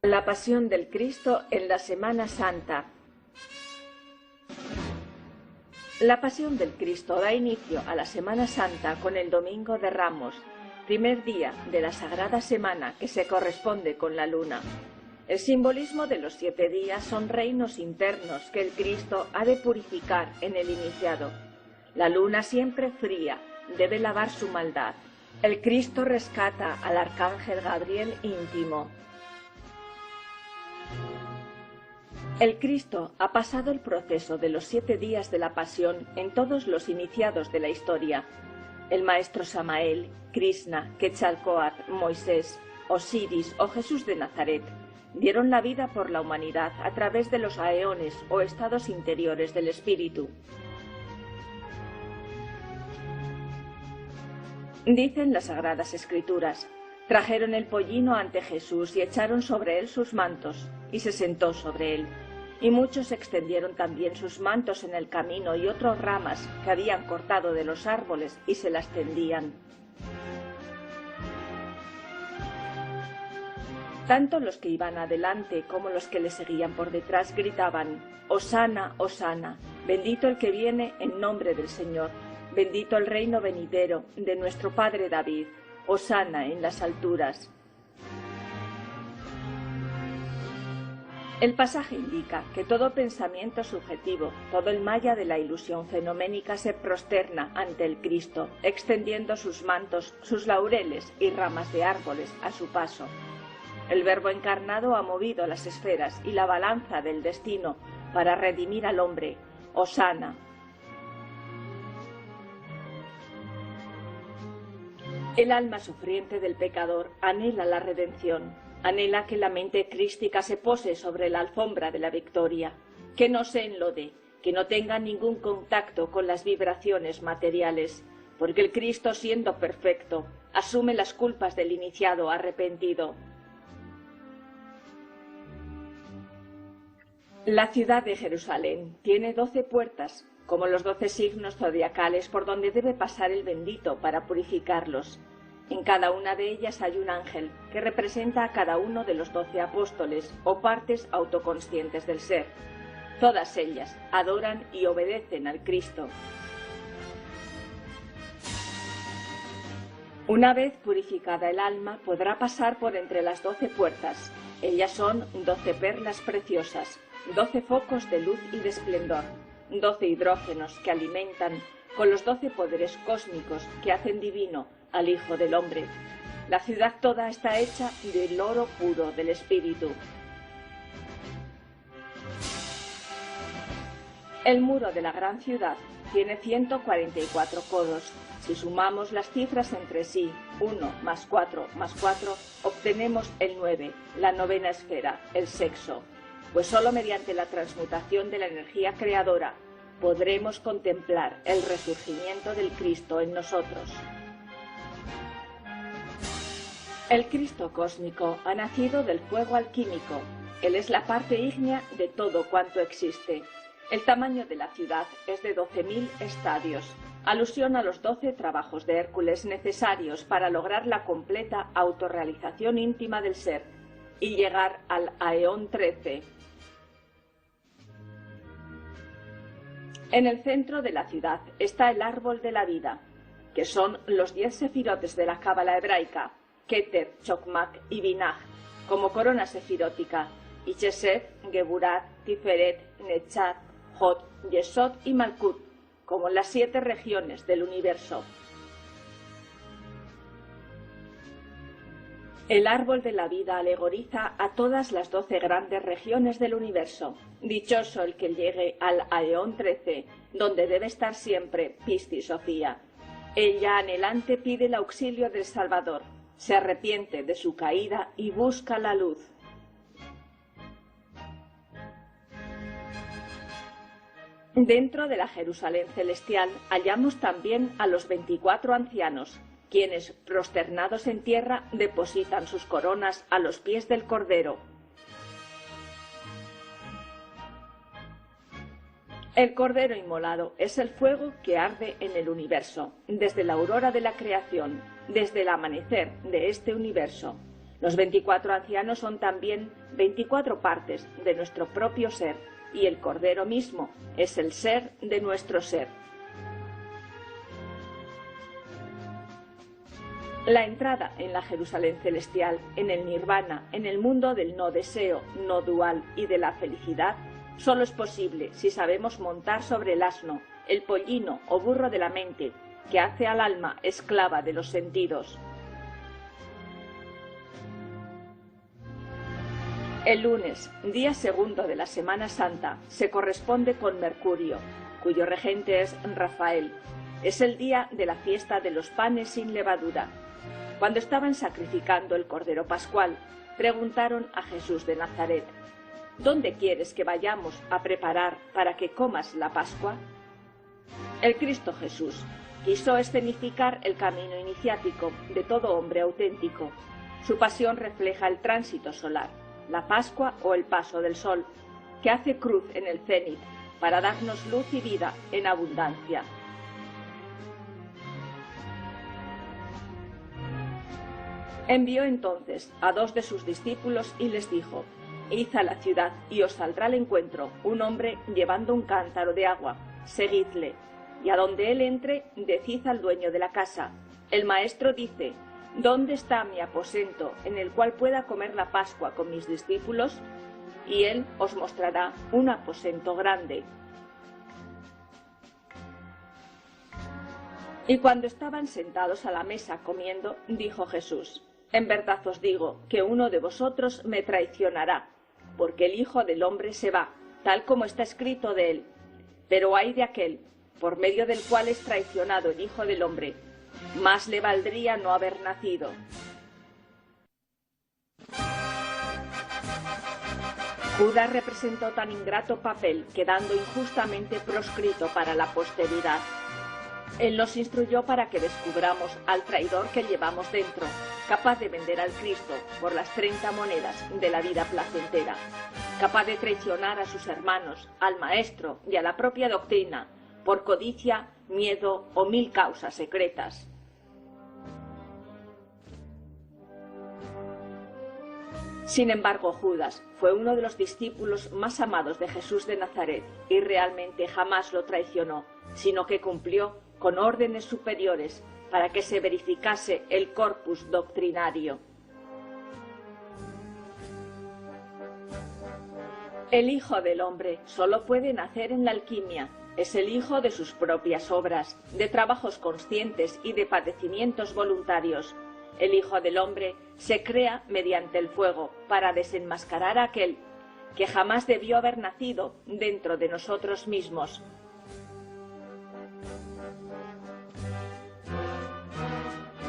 La Pasión del Cristo en la Semana Santa. La Pasión del Cristo da inicio a la Semana Santa con el Domingo de Ramos, primer día de la Sagrada Semana que se corresponde con la luna. El simbolismo de los 7 días son reinos internos que el Cristo ha de purificar en el iniciado. La luna, siempre fría, debe lavar su maldad. El Cristo rescata al arcángel Gabriel íntimo. El Cristo ha pasado el proceso de los 7 días de la Pasión en todos los iniciados de la historia. El maestro Samael, Krishna, Quetzalcóatl, Moisés, Osiris o Jesús de Nazaret dieron la vida por la humanidad a través de los aeones o estados interiores del espíritu. Dicen las Sagradas Escrituras: trajeron el pollino ante Jesús y echaron sobre él sus mantos, y se sentó sobre él. Y muchos extendieron también sus mantos en el camino y otras ramas que habían cortado de los árboles y se las tendían. Tanto los que iban adelante como los que le seguían por detrás gritaban: «Hosana, Hosana, bendito el que viene en nombre del Señor, bendito el reino venidero de nuestro Padre David, Hosana en las alturas». El pasaje indica que todo pensamiento subjetivo, todo el maya de la ilusión fenoménica se prosterna ante el Cristo, extendiendo sus mantos, sus laureles y ramas de árboles a su paso. El Verbo encarnado ha movido las esferas y la balanza del destino para redimir al hombre. Hosana. El alma sufriente del pecador anhela la redención, anhela que la mente crística se pose sobre la alfombra de la victoria, que no se enlode, que no tenga ningún contacto con las vibraciones materiales, porque el Cristo, siendo perfecto, asume las culpas del iniciado arrepentido. La ciudad de Jerusalén tiene 12 puertas, como los 12 signos zodiacales por donde debe pasar el bendito para purificarlos. En cada una de ellas hay un ángel que representa a cada uno de los 12 apóstoles o partes autoconscientes del ser. Todas ellas adoran y obedecen al Cristo. Una vez purificada el alma, podrá pasar por entre las 12 puertas. Ellas son 12 perlas preciosas, 12 focos de luz y de esplendor, 12 hidrógenos que alimentan con los 12 poderes cósmicos que hacen divino al Hijo del Hombre. La ciudad toda está hecha del oro puro del Espíritu. El muro de la gran ciudad tiene 144 codos. Si sumamos las cifras entre sí, 1 más 4 más 4, obtenemos el 9, la 9ª esfera, el sexo. Pues solo mediante la transmutación de la energía creadora podremos contemplar el resurgimiento del Cristo en nosotros. El Cristo cósmico ha nacido del fuego alquímico. Él es la parte ígnea de todo cuanto existe. El tamaño de la ciudad es de 12.000 estadios, alusión a los 12 trabajos de Hércules necesarios para lograr la completa autorrealización íntima del ser y llegar al Aeón 13. En el centro de la ciudad está el árbol de la vida, que son los 10 sefirotes de la cábala hebraica, Keter, Chokmak y Binah, como corona sefirótica, y Chesed, Geburat, Tiferet, Netzat, Hod, Yesod y Malkut, como las 7 regiones del universo. El árbol de la vida alegoriza a todas las 12 grandes regiones del universo. Dichoso el que llegue al Aeón 13, donde debe estar siempre Piscis Sofía. Ella anhelante pide el auxilio del Salvador, se arrepiente de su caída y busca la luz. Dentro de la Jerusalén celestial hallamos también a los 24 ancianos, quienes, prosternados en tierra, depositan sus coronas a los pies del Cordero. El Cordero inmolado es el fuego que arde en el universo, desde la aurora de la creación, desde el amanecer de este universo. Los 24 ancianos son también 24 partes de nuestro propio ser, y el Cordero mismo es el ser de nuestro ser. La entrada en la Jerusalén celestial, en el nirvana, en el mundo del no deseo, no dual y de la felicidad, solo es posible si sabemos montar sobre el asno, el pollino o burro de la mente, que hace al alma esclava de los sentidos. El lunes, día segundo de la Semana Santa, se corresponde con Mercurio, cuyo regente es Rafael. Es el día de la fiesta de los panes sin levadura. Cuando estaban sacrificando el Cordero Pascual, preguntaron a Jesús de Nazaret: ¿Dónde quieres que vayamos a preparar para que comas la Pascua? El Cristo Jesús quiso escenificar el camino iniciático de todo hombre auténtico. Su pasión refleja el tránsito solar, la Pascua o el paso del sol, que hace cruz en el cénit para darnos luz y vida en abundancia. Envió entonces a 2 de sus discípulos y les dijo: Id a la ciudad y os saldrá al encuentro un hombre llevando un cántaro de agua, seguidle, y a donde él entre, decid al dueño de la casa: el maestro dice, ¿dónde está mi aposento en el cual pueda comer la Pascua con mis discípulos? Y él os mostrará un aposento grande. Y cuando estaban sentados a la mesa comiendo, dijo Jesús: En verdad os digo que uno de vosotros me traicionará, porque el Hijo del Hombre se va, tal como está escrito de él. Pero ay de aquel, por medio del cual es traicionado el Hijo del Hombre. Más le valdría no haber nacido. Judas representó tan ingrato papel, quedando injustamente proscrito para la posteridad. Él nos instruyó para que descubramos al traidor que llevamos dentro, capaz de vender al Cristo por las 30 monedas de la vida placentera, capaz de traicionar a sus hermanos, al Maestro y a la propia doctrina, por codicia, miedo o 1000 causas secretas. Sin embargo, Judas fue uno de los discípulos más amados de Jesús de Nazaret y realmente jamás lo traicionó, sino que cumplió con órdenes superiores para que se verificase el corpus doctrinario. El Hijo del Hombre solo puede nacer en la alquimia. Es el hijo de sus propias obras, de trabajos conscientes y de padecimientos voluntarios. El Hijo del Hombre se crea mediante el fuego para desenmascarar a aquel que jamás debió haber nacido dentro de nosotros mismos.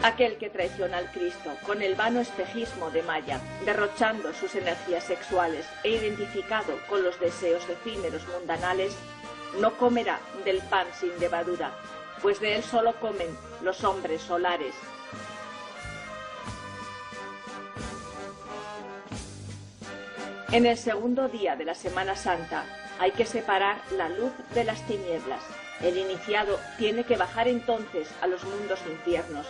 Aquel que traiciona al Cristo con el vano espejismo de Maya, derrochando sus energías sexuales e identificado con los deseos efímeros mundanales, no comerá del pan sin levadura, pues de él solo comen los hombres solares. En el segundo día de la Semana Santa hay que separar la luz de las tinieblas. El iniciado tiene que bajar entonces a los mundos infiernos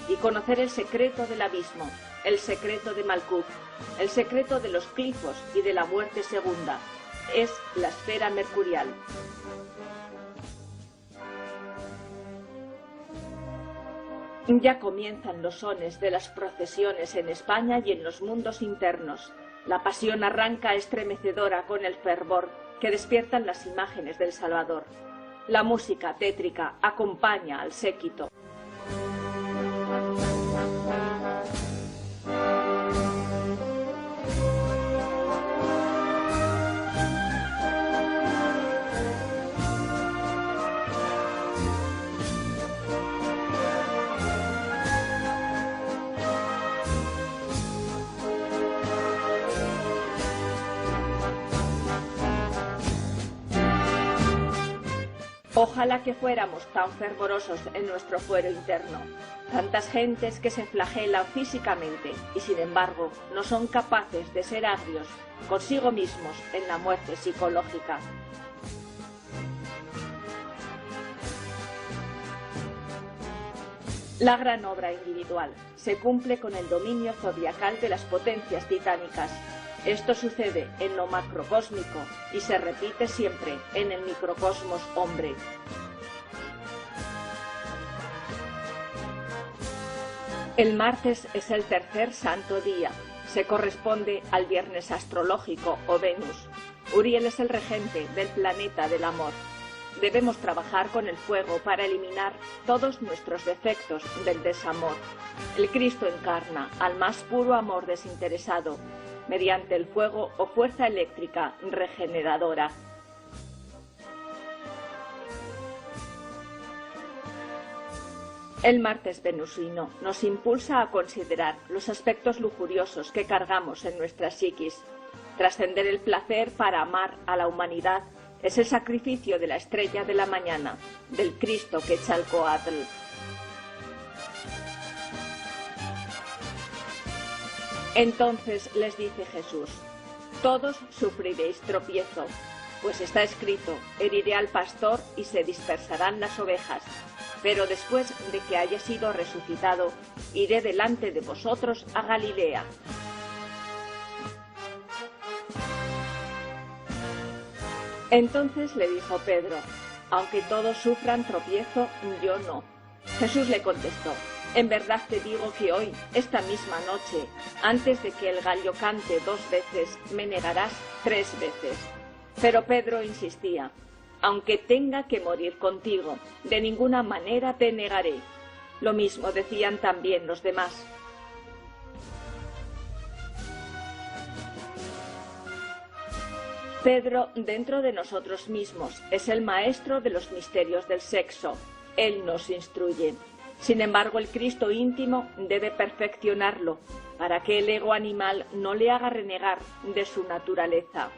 y conocer el secreto del abismo, el secreto de Malkuth, el secreto de los glifos y de la muerte segunda. Es la esfera mercurial. Ya comienzan los sones de las procesiones en España y en los mundos internos. La pasión arranca estremecedora con el fervor que despiertan las imágenes del Salvador. La música tétrica acompaña al séquito. Ojalá que fuéramos tan fervorosos en nuestro fuero interno. Tantas gentes que se flagelan físicamente y sin embargo no son capaces de ser agrios consigo mismos en la muerte psicológica. La gran obra individual se cumple con el dominio zodiacal de las potencias titánicas. Esto sucede en lo macrocósmico y se repite siempre en el microcosmos hombre. El martes es el tercer santo día. Se corresponde al viernes astrológico o Venus. Uriel es el regente del planeta del amor. Debemos trabajar con el fuego para eliminar todos nuestros defectos del desamor. El Cristo encarna al más puro amor desinteresado, mediante el fuego o fuerza eléctrica regeneradora. El martes venusino nos impulsa a considerar los aspectos lujuriosos que cargamos en nuestra psiquis. Trascender el placer para amar a la humanidad es el sacrificio de la estrella de la mañana, del Cristo Quetzalcóatl. Entonces les dice Jesús: todos sufriréis tropiezo, pues está escrito: heriré al pastor y se dispersarán las ovejas. Pero después de que haya sido resucitado, iré delante de vosotros a Galilea. Entonces le dijo Pedro: aunque todos sufran tropiezo, yo no. Jesús le contestó: en verdad te digo que hoy, esta misma noche, antes de que el gallo cante 2 veces, me negarás 3 veces. Pero Pedro insistía: aunque tenga que morir contigo, de ninguna manera te negaré. Lo mismo decían también los demás. Pedro, dentro de nosotros mismos, es el maestro de los misterios del sexo. Él nos instruye. Sin embargo, el Cristo íntimo debe perfeccionarlo, para que el ego animal no le haga renegar de su naturaleza.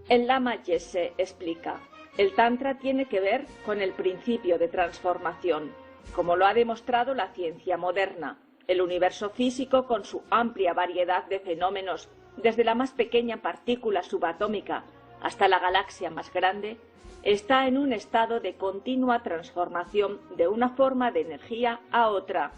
El Lama Yese explica: el Tantra tiene que ver con el principio de transformación, como lo ha demostrado la ciencia moderna. El universo físico, con su amplia variedad de fenómenos, desde la más pequeña partícula subatómica hasta la galaxia más grande, está en un estado de continua transformación de una forma de energía a otra.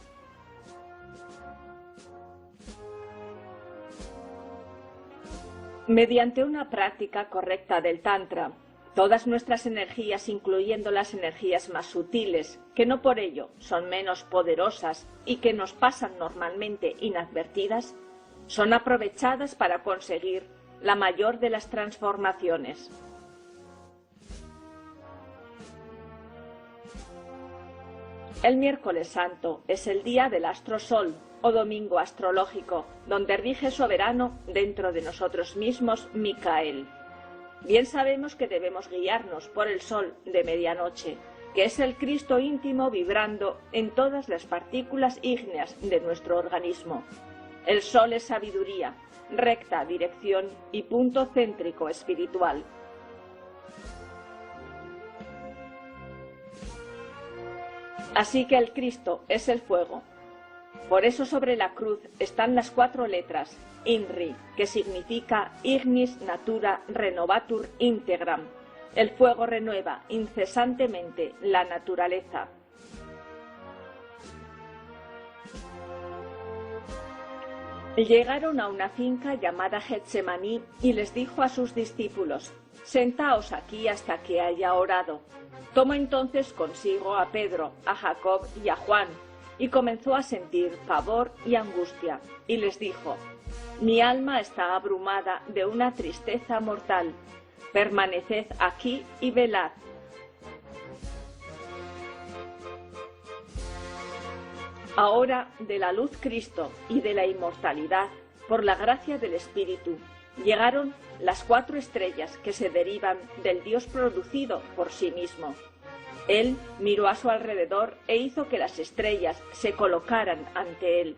Mediante una práctica correcta del Tantra, todas nuestras energías, incluyendo las energías más sutiles, que no por ello son menos poderosas y que nos pasan normalmente inadvertidas, son aprovechadas para conseguir la mayor de las transformaciones. El miércoles santo es el día del astrosol o domingo astrológico, donde rige soberano dentro de nosotros mismos Micael. Bien sabemos que debemos guiarnos por el sol de medianoche, que es el Cristo íntimo vibrando en todas las partículas ígneas de nuestro organismo. El sol es sabiduría, recta dirección y punto céntrico espiritual. Así que el Cristo es el fuego. Por eso sobre la cruz están las 4 letras INRI, que significa Ignis Natura Renovatur Integram. El fuego renueva incesantemente la naturaleza. Llegaron a una finca llamada Getsemaní y les dijo a sus discípulos: sentaos aquí hasta que haya orado. Tomó entonces consigo a Pedro, a Jacob y a Juan, y comenzó a sentir pavor y angustia, y les dijo: mi alma está abrumada de una tristeza mortal. Permaneced aquí y velad. Ahora, de la luz Cristo y de la inmortalidad, por la gracia del Espíritu, llegaron las 4 estrellas que se derivan del Dios producido por sí mismo. Él miró a su alrededor e hizo que las estrellas se colocaran ante él.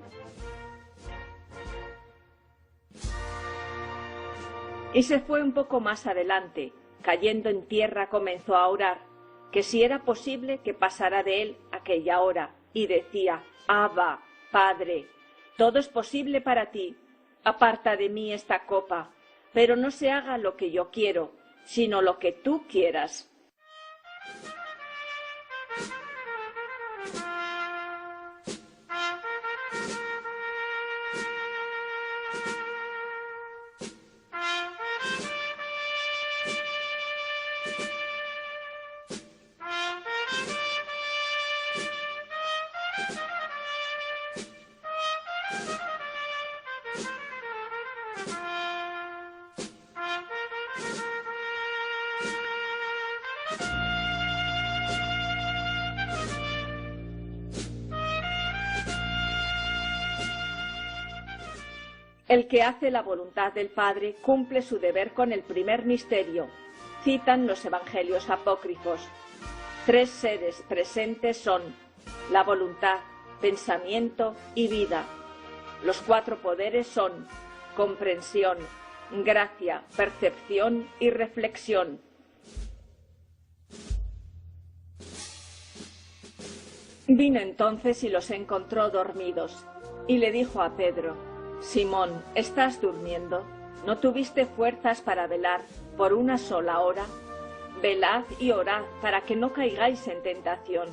Y se fue un poco más adelante. Cayendo en tierra comenzó a orar, que si era posible que pasara de él aquella hora, y decía: Abba, Padre, todo es posible para ti. Aparta de mí esta copa, pero no se haga lo que yo quiero, sino lo que tú quieras. El que hace la voluntad del Padre cumple su deber con el primer misterio. Citan los evangelios apócrifos. 3 seres presentes son la voluntad, pensamiento y vida. Los 4 poderes son comprensión, gracia, percepción y reflexión. Vino entonces y los encontró dormidos, y le dijo a Pedro: Simón, ¿estás durmiendo? ¿No tuviste fuerzas para velar por una sola hora? Velad y orad para que no caigáis en tentación,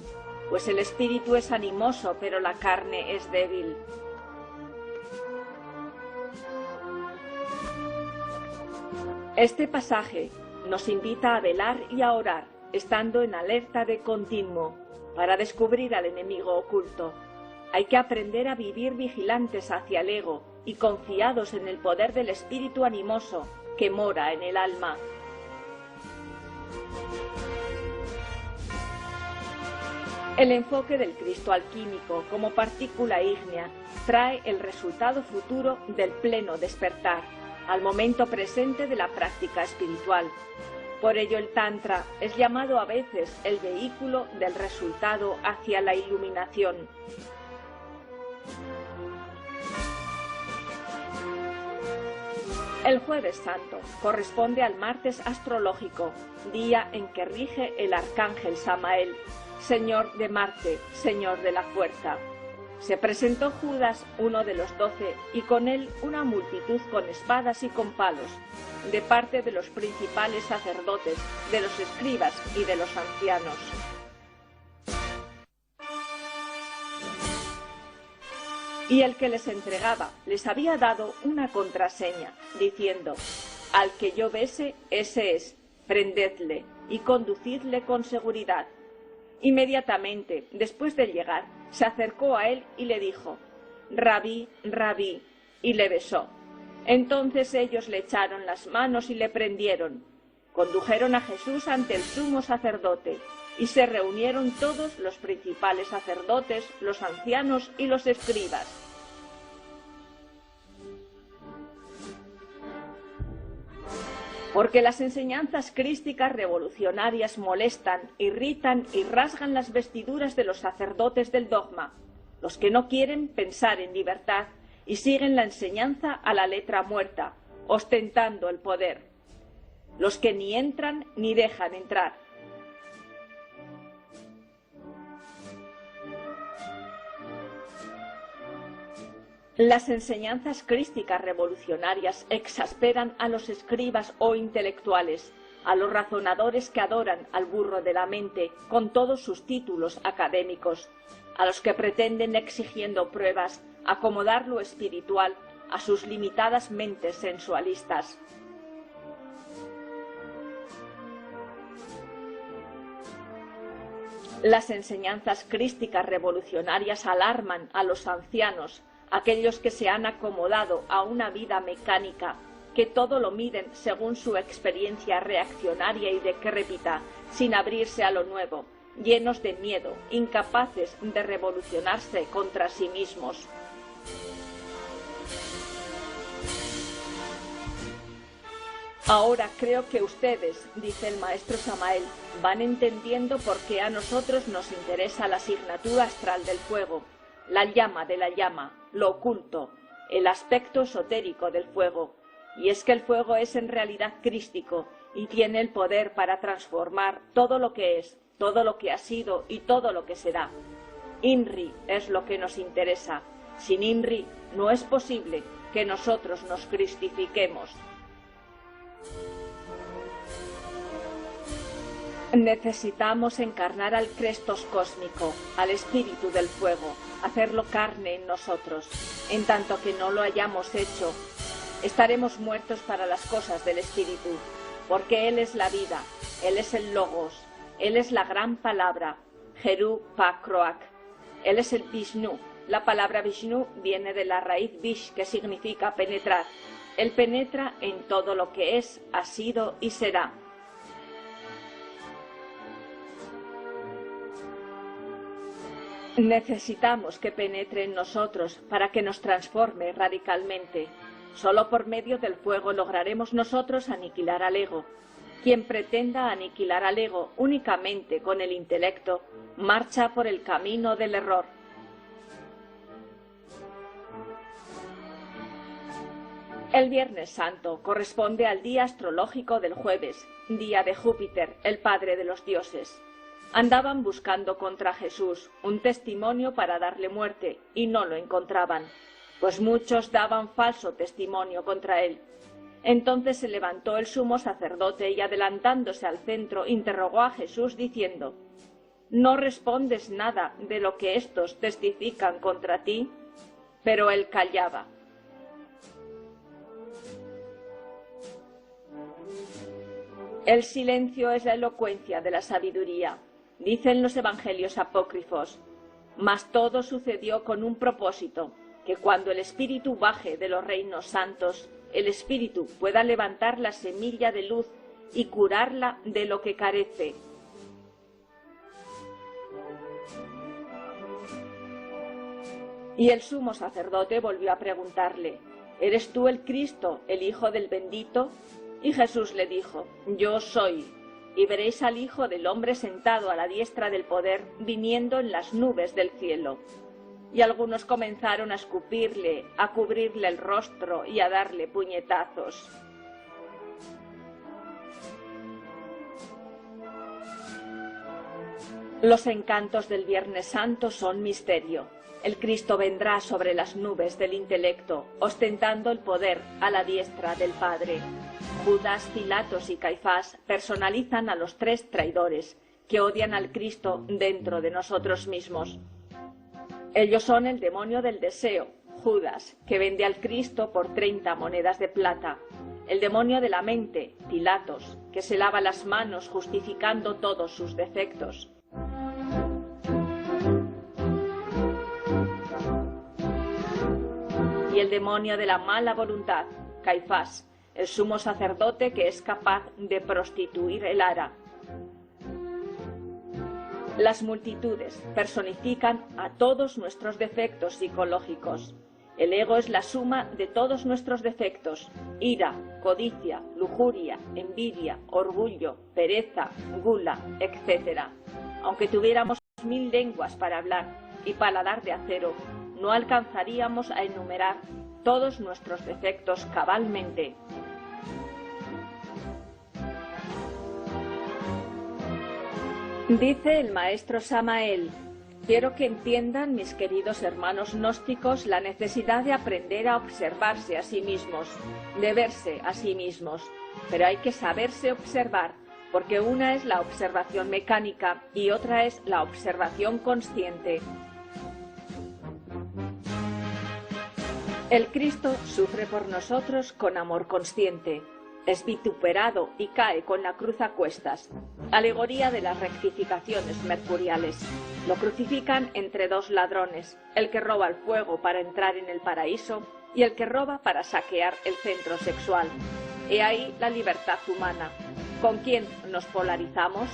pues el espíritu es animoso, pero la carne es débil. Este pasaje nos invita a velar y a orar, estando en alerta de continuo, para descubrir al enemigo oculto. Hay que aprender a vivir vigilantes hacia el ego y confiados en el poder del espíritu animoso que mora en el alma. El enfoque del Cristo alquímico como partícula ígnea trae el resultado futuro del pleno despertar, al momento presente de la práctica espiritual. Por ello el Tantra es llamado a veces el vehículo del resultado hacia la iluminación. El Jueves Santo corresponde al martes astrológico, día en que rige el arcángel Samael, señor de Marte, señor de la fuerza. Se presentó Judas, uno de los 12, y con él una multitud con espadas y con palos, de parte de los principales sacerdotes, de los escribas y de los ancianos. Y el que les entregaba les había dado una contraseña, diciendo: al que yo bese, ese es, prendedle y conducidle con seguridad. Inmediatamente, después de llegar, se acercó a él y le dijo: Rabí, Rabí, y le besó. Entonces ellos le echaron las manos y le prendieron. Condujeron a Jesús ante el sumo sacerdote, y se reunieron todos los principales sacerdotes, los ancianos y los escribas. Porque las enseñanzas crísticas revolucionarias molestan, irritan y rasgan las vestiduras de los sacerdotes del dogma, los que no quieren pensar en libertad y siguen la enseñanza a la letra muerta, ostentando el poder, los que ni entran ni dejan entrar. Las enseñanzas crísticas revolucionarias exasperan a los escribas o intelectuales, a los razonadores que adoran al burro de la mente con todos sus títulos académicos, a los que pretenden, exigiendo pruebas, acomodar lo espiritual a sus limitadas mentes sensualistas. Las enseñanzas crísticas revolucionarias alarman a los ancianos, aquellos que se han acomodado a una vida mecánica, que todo lo miden según su experiencia reaccionaria y decrépita, sin abrirse a lo nuevo, llenos de miedo, incapaces de revolucionarse contra sí mismos. Ahora creo que ustedes, dice el maestro Samael, van entendiendo por qué a nosotros nos interesa la asignatura astral del fuego, la llama de la llama, lo oculto, el aspecto esotérico del fuego. Y es que el fuego es en realidad crístico y tiene el poder para transformar todo lo que es, todo lo que ha sido y todo lo que será. Inri es lo que nos interesa. Sin Inri no es posible que nosotros nos cristifiquemos. Necesitamos encarnar al Crestos cósmico, al espíritu del fuego, hacerlo carne en nosotros. En tanto que no lo hayamos hecho, estaremos muertos para las cosas del espíritu, porque Él es la vida, Él es el Logos, Él es la gran palabra, Jeru Pa Kroak. Él es el Vishnu. La palabra Vishnu viene de la raíz Vish, que significa penetrar. Él penetra en todo lo que es, ha sido y será. Necesitamos que penetre en nosotros para que nos transforme radicalmente. Solo por medio del fuego lograremos nosotros aniquilar al ego. Quien pretenda aniquilar al ego únicamente con el intelecto, marcha por el camino del error. El Viernes Santo corresponde al día astrológico del jueves, día de Júpiter, el padre de los dioses. Andaban buscando contra Jesús un testimonio para darle muerte y no lo encontraban, pues muchos daban falso testimonio contra él. Entonces se levantó el sumo sacerdote y adelantándose al centro interrogó a Jesús diciendo: ¿No respondes nada de lo que éstos testifican contra ti? Pero él callaba. El silencio es la elocuencia de la sabiduría. Dicen los evangelios apócrifos: mas todo sucedió con un propósito, que cuando el Espíritu baje de los reinos santos, el Espíritu pueda levantar la semilla de luz y curarla de lo que carece. Y el sumo sacerdote volvió a preguntarle: ¿eres tú el Cristo, el Hijo del Bendito? Y Jesús le dijo: yo soy. Y veréis al Hijo del Hombre sentado a la diestra del poder, viniendo en las nubes del cielo. Y algunos comenzaron a escupirle, a cubrirle el rostro y a darle puñetazos. Los encantos del Viernes Santo son misterio. El Cristo vendrá sobre las nubes del intelecto, ostentando el poder a la diestra del Padre. Judas, Pilatos y Caifás personalizan a los tres traidores que odian al Cristo dentro de nosotros mismos. Ellos son el demonio del deseo, Judas, que vende al Cristo por 30 monedas de plata; el demonio de la mente, Pilatos, que se lava las manos justificando todos sus defectos; y el demonio de la mala voluntad, Caifás, el sumo sacerdote que es capaz de prostituir el ara. Las multitudes personifican a todos nuestros defectos psicológicos. El ego es la suma de todos nuestros defectos: ira, codicia, lujuria, envidia, orgullo, pereza, gula, etc. Aunque tuviéramos 1000 lenguas para hablar y paladar de acero, no alcanzaríamos a enumerar todos nuestros defectos cabalmente. Dice el maestro Samael: quiero que entiendan, mis queridos hermanos gnósticos, la necesidad de aprender a observarse a sí mismos, de verse a sí mismos. Pero hay que saberse observar, porque una es la observación mecánica y otra es la observación consciente. El Cristo sufre por nosotros con amor consciente. Es vituperado y cae con la cruz a cuestas. Alegoría de las rectificaciones mercuriales. Lo crucifican entre dos ladrones: el que roba el fuego para entrar en el paraíso y el que roba para saquear el centro sexual. He ahí la libertad humana. ¿Con quién nos polarizamos?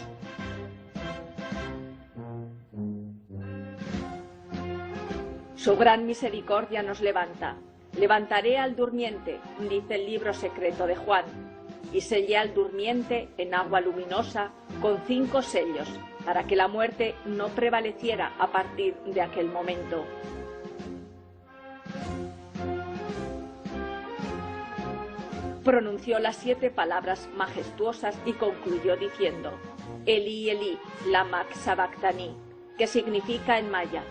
Su gran misericordia nos levanta. Levantaré al durmiente, dice el libro secreto de Juan, y sellé al durmiente en agua luminosa con 5 sellos, para que la muerte no prevaleciera a partir de aquel momento. Pronunció las 7 palabras majestuosas y concluyó diciendo: Elí, Elí, lama sabactani, que significa en maya: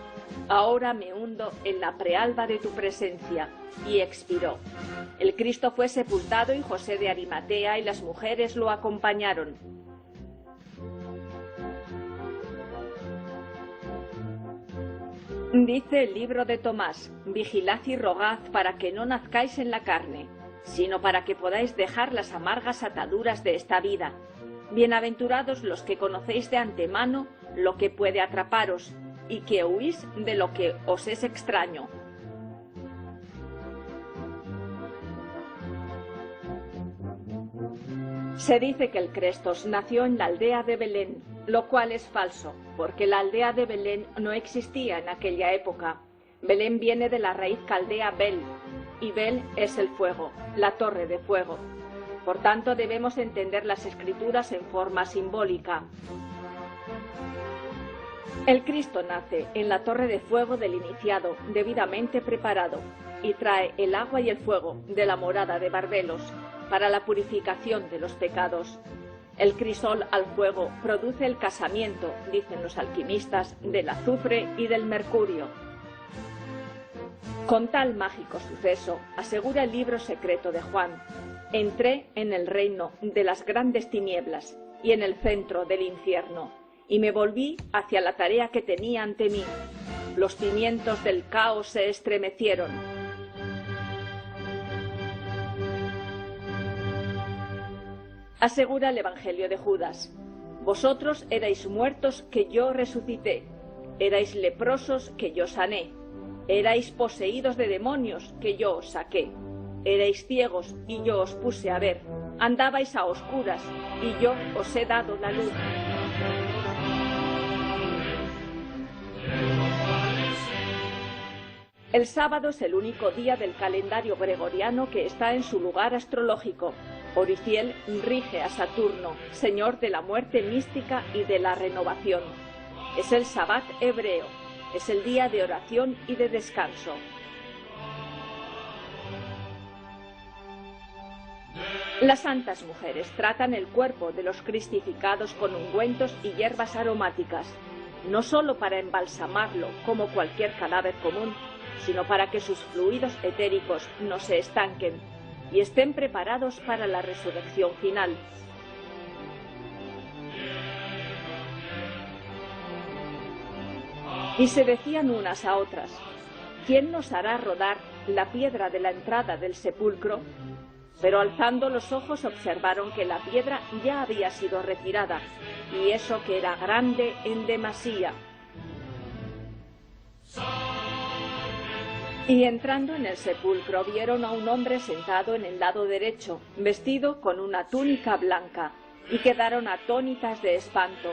ahora me hundo en la prealba de tu presencia. Y expiró. El Cristo fue sepultado y José de Arimatea y las mujeres lo acompañaron. Dice el libro de Tomás: vigilad y rogad para que no nazcáis en la carne, sino para que podáis dejar las amargas ataduras de esta vida. Bienaventurados los que conocéis de antemano lo que puede atraparos, y que huís de lo que os es extraño. Se dice que el Crestos nació en la aldea de Belén, lo cual es falso, porque la aldea de Belén no existía en aquella época. Belén viene de la raíz caldea Bel, y Bel es el fuego, la torre de fuego. Por tanto, debemos entender las Escrituras en forma simbólica. El Cristo nace en la torre de fuego del iniciado, debidamente preparado, y trae el agua y el fuego de la morada de Barbelos para la purificación de los pecados. El crisol al fuego produce el casamiento, dicen los alquimistas, del azufre y del mercurio. Con tal mágico suceso, asegura el libro secreto de Juan, entré en el reino de las grandes tinieblas y en el centro del infierno, y me volví hacia la tarea que tenía ante mí. Los cimientos del caos se estremecieron. Asegura el Evangelio de Judas: vosotros erais muertos que yo resucité, erais leprosos que yo sané, erais poseídos de demonios que yo os saqué, erais ciegos y yo os puse a ver, andabais a oscuras y yo os he dado la luz. El sábado es el único día del calendario gregoriano que está en su lugar astrológico. Oriciel rige a Saturno, señor de la muerte mística y de la renovación. Es el Sabbat hebreo, es el día de oración y de descanso. Las santas mujeres tratan el cuerpo de los cristificados con ungüentos y hierbas aromáticas, no solo para embalsamarlo como cualquier cadáver común, sino para que sus fluidos etéricos no se estanquen y estén preparados para la resurrección final. Y se decían unas a otras: ¿quién nos hará rodar la piedra de la entrada del sepulcro? Pero alzando los ojos observaron que la piedra ya había sido retirada, y eso que era grande en demasía. Y entrando en el sepulcro vieron a un hombre sentado en el lado derecho, vestido con una túnica blanca, y quedaron atónitas de espanto.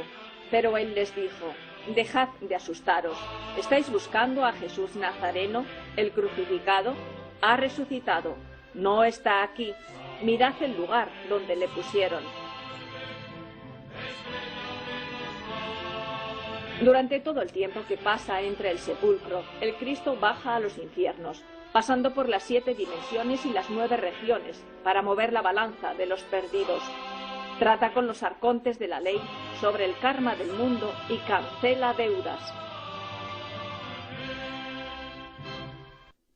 Pero él les dijo: dejad de asustaros, ¿estáis buscando a Jesús Nazareno, el crucificado? Ha resucitado, no está aquí, mirad el lugar donde le pusieron. Durante todo el tiempo que pasa entre el sepulcro, el Cristo baja a los infiernos, pasando por las 7 dimensiones y las 9 regiones, para mover la balanza de los perdidos. Trata con los arcontes de la ley sobre el karma del mundo y cancela deudas.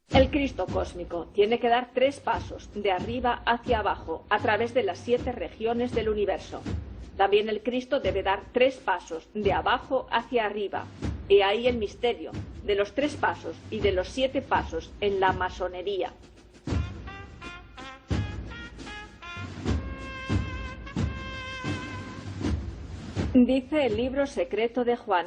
El Cristo cósmico tiene que dar 3 pasos, de arriba hacia abajo, a través de las 7 regiones del universo. También el Cristo debe dar 3 pasos, de abajo hacia arriba. He ahí el misterio de los 3 pasos y de los 7 pasos en la masonería. Dice el libro secreto de Juan: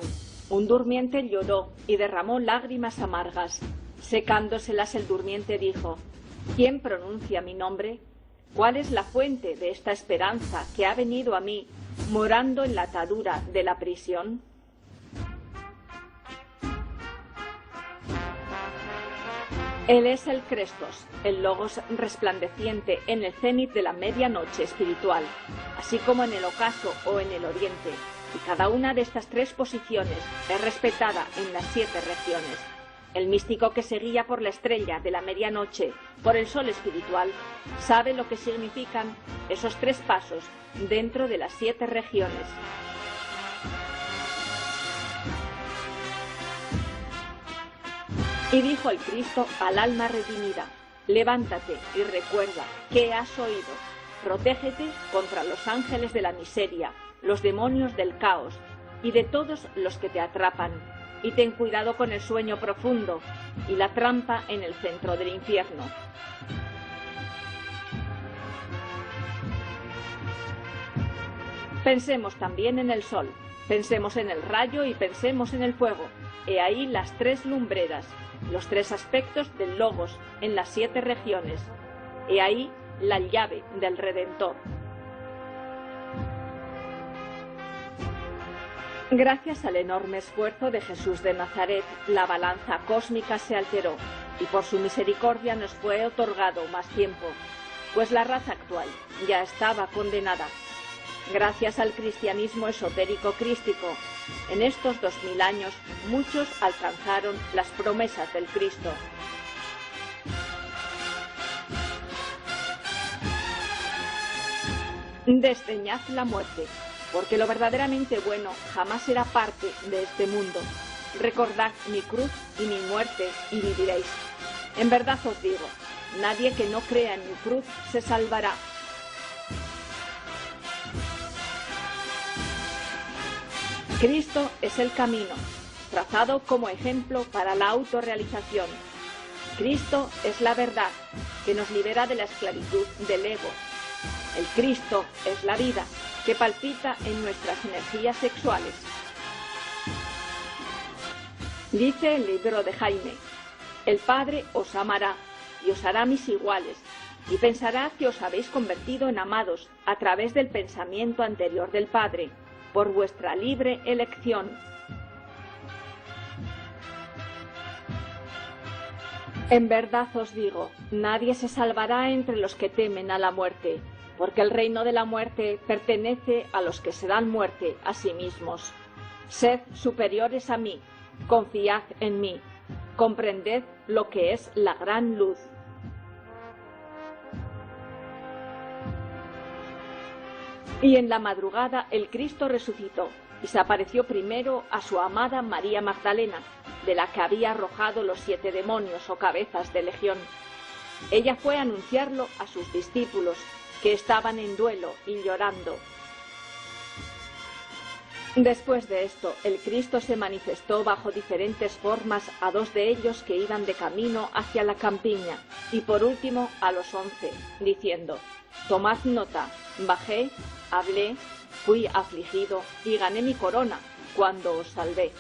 un durmiente lloró y derramó lágrimas amargas. Secándoselas el durmiente dijo: ¿quién pronuncia mi nombre? ¿Cuál es la fuente de esta esperanza que ha venido a mí, morando en la atadura de la prisión? Él es el Crestos, el Logos resplandeciente en el cénit de la medianoche espiritual, así como en el ocaso o en el oriente, y cada una de estas 3 posiciones es respetada en las 7 regiones. El místico que se guía por la estrella de la medianoche, por el sol espiritual, sabe lo que significan esos 3 pasos dentro de las 7 regiones. Y dijo el Cristo al alma redimida: levántate y recuerda qué has oído. Protégete contra los ángeles de la miseria, los demonios del caos y de todos los que te atrapan, y ten cuidado con el sueño profundo y la trampa en el centro del infierno. Pensemos también en el sol, pensemos en el rayo y pensemos en el fuego. He ahí las tres lumbreras, los tres aspectos del Logos en las 7 regiones. He ahí la llave del Redentor. Gracias al enorme esfuerzo de Jesús de Nazaret, la balanza cósmica se alteró y por su misericordia nos fue otorgado más tiempo, pues la raza actual ya estaba condenada. Gracias al cristianismo esotérico crístico, en estos 2000 años muchos alcanzaron las promesas del Cristo. Desdeñad la muerte, porque lo verdaderamente bueno jamás será parte de este mundo. Recordad mi cruz y mi muerte y viviréis. En verdad os digo, nadie que no crea en mi cruz se salvará. Cristo es el camino, trazado como ejemplo para la autorrealización. Cristo es la verdad, que nos libera de la esclavitud del ego. El Cristo es la vida, que palpita en nuestras energías sexuales. Dice el libro de Jaime: el Padre os amará y os hará mis iguales, y pensará que os habéis convertido en amados a través del pensamiento anterior del Padre, por vuestra libre elección. En verdad os digo, nadie se salvará entre los que temen a la muerte, porque el reino de la muerte pertenece a los que se dan muerte a sí mismos. Sed superiores a mí, confiad en mí, comprended lo que es la gran luz. Y en la madrugada el Cristo resucitó y se apareció primero a su amada María Magdalena, de la que había arrojado los 7 demonios o cabezas de legión. Ella fue a anunciarlo a sus discípulos, que estaban en duelo y llorando. Después de esto, el Cristo se manifestó bajo diferentes formas a 2 de ellos que iban de camino hacia la campiña, y por último a los 11, diciendo: tomad nota, bajé, hablé, fui afligido y gané mi corona cuando os salvé.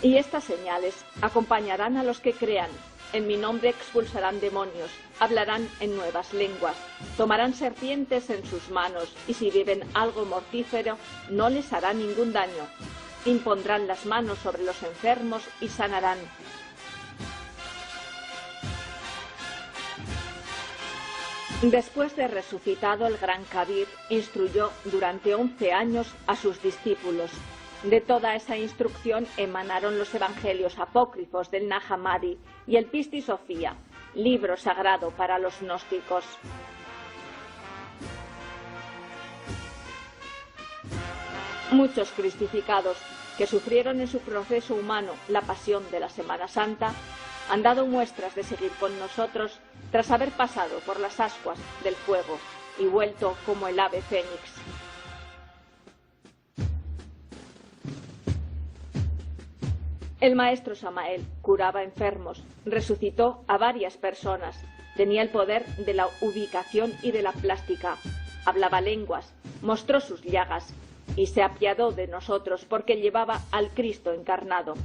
Y estas señales acompañarán a los que crean. En mi nombre expulsarán demonios, hablarán en nuevas lenguas, tomarán serpientes en sus manos, y si beben algo mortífero, no les hará ningún daño. Impondrán las manos sobre los enfermos y sanarán. Después de resucitado el gran Kabir, instruyó durante 11 años a sus discípulos. De toda esa instrucción emanaron los evangelios apócrifos del Nag Hammadi y el Pishti Sofía, libro sagrado para los gnósticos. Muchos crucificados que sufrieron en su proceso humano la pasión de la Semana Santa han dado muestras de seguir con nosotros tras haber pasado por las ascuas del fuego y vuelto como el ave fénix. El maestro Samael curaba enfermos, resucitó a varias personas, tenía el poder de la ubicación y de la plástica, hablaba lenguas, mostró sus llagas y se apiadó de nosotros porque llevaba al Cristo encarnado.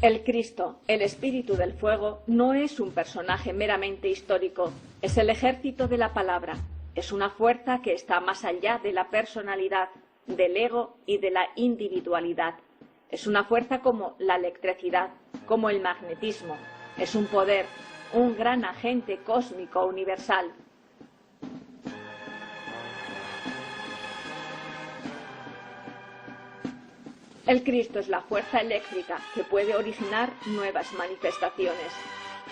El Cristo, el Espíritu del Fuego, no es un personaje meramente histórico, es el ejército de la palabra. Es una fuerza que está más allá de la personalidad, del ego y de la individualidad. Es una fuerza como la electricidad, como el magnetismo. Es un poder, un gran agente cósmico universal. El Cristo es la fuerza eléctrica que puede originar nuevas manifestaciones.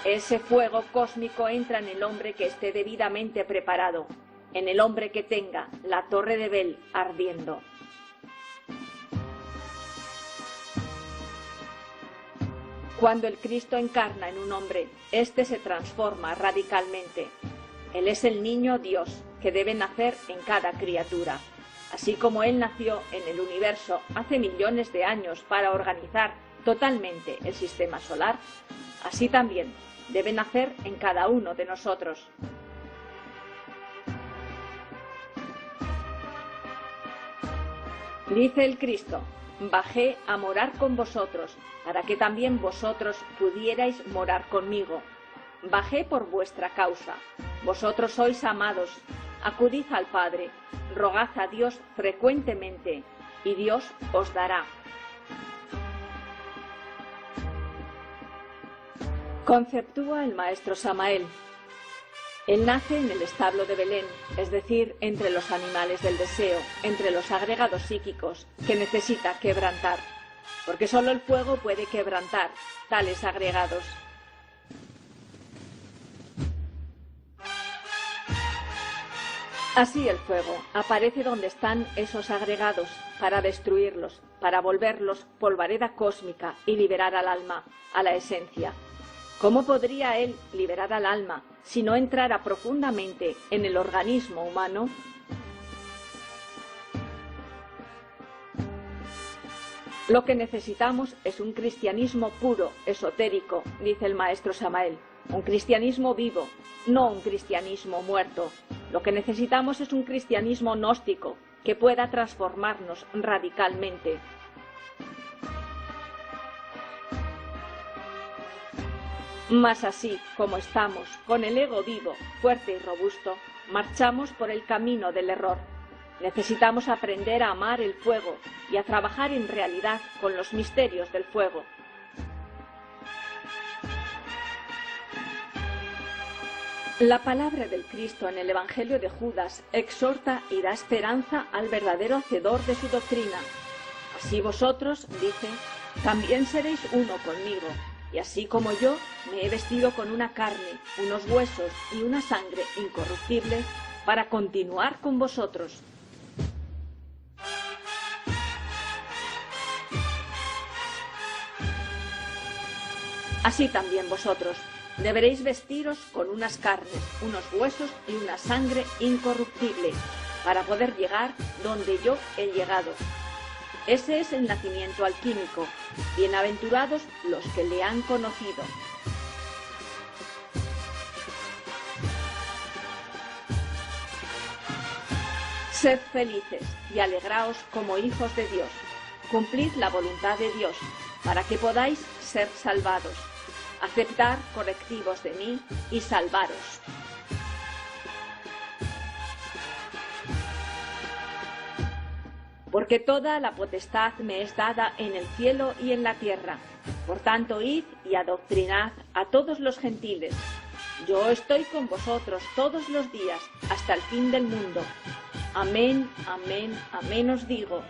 Ese fuego cósmico entra en el hombre que esté debidamente preparado, en el hombre que tenga la torre de Bel ardiendo. Cuando el Cristo encarna en un hombre, éste se transforma radicalmente. Él es el niño Dios que debe nacer en cada criatura. Así como Él nació en el universo hace millones de años para organizar totalmente el sistema solar, así también debe nacer en cada uno de nosotros. Dice el Cristo: bajé a morar con vosotros, para que también vosotros pudierais morar conmigo. Bajé por vuestra causa. Vosotros sois amados. Acudid al Padre, rogad a Dios frecuentemente, y Dios os dará. Conceptúa el maestro Samael. Él nace en el establo de Belén, es decir, entre los animales del deseo, entre los agregados psíquicos que necesita quebrantar, porque solo el fuego puede quebrantar tales agregados. Así el fuego aparece donde están esos agregados para destruirlos, para volverlos polvareda cósmica y liberar al alma, a la esencia. ¿Cómo podría él liberar al alma si no entrara profundamente en el organismo humano? Lo que necesitamos es un cristianismo puro, esotérico, dice el maestro Samael. Un cristianismo vivo, no un cristianismo muerto. Lo que necesitamos es un cristianismo gnóstico que pueda transformarnos radicalmente. Mas así como estamos, con el ego vivo, fuerte y robusto, marchamos por el camino del error. Necesitamos aprender a amar el fuego y a trabajar en realidad con los misterios del fuego. La palabra del Cristo en el Evangelio de Judas exhorta y da esperanza al verdadero hacedor de su doctrina. Así vosotros, dice, también seréis uno conmigo, y así como yo me he vestido con una carne, unos huesos y una sangre incorruptible para continuar con vosotros. Así también vosotros deberéis vestiros con unas carnes, unos huesos y una sangre incorruptible, para poder llegar donde yo he llegado. Ese es el nacimiento alquímico. Bienaventurados los que le han conocido. Sed felices y alegraos como hijos de Dios. Cumplid la voluntad de Dios, para que podáis ser salvados. Aceptar correctivos de mí y salvaros. Porque toda la potestad me es dada en el cielo y en la tierra. Por tanto, id y adoctrinad a todos los gentiles. Yo estoy con vosotros todos los días, hasta el fin del mundo. Amén, amén, amén os digo.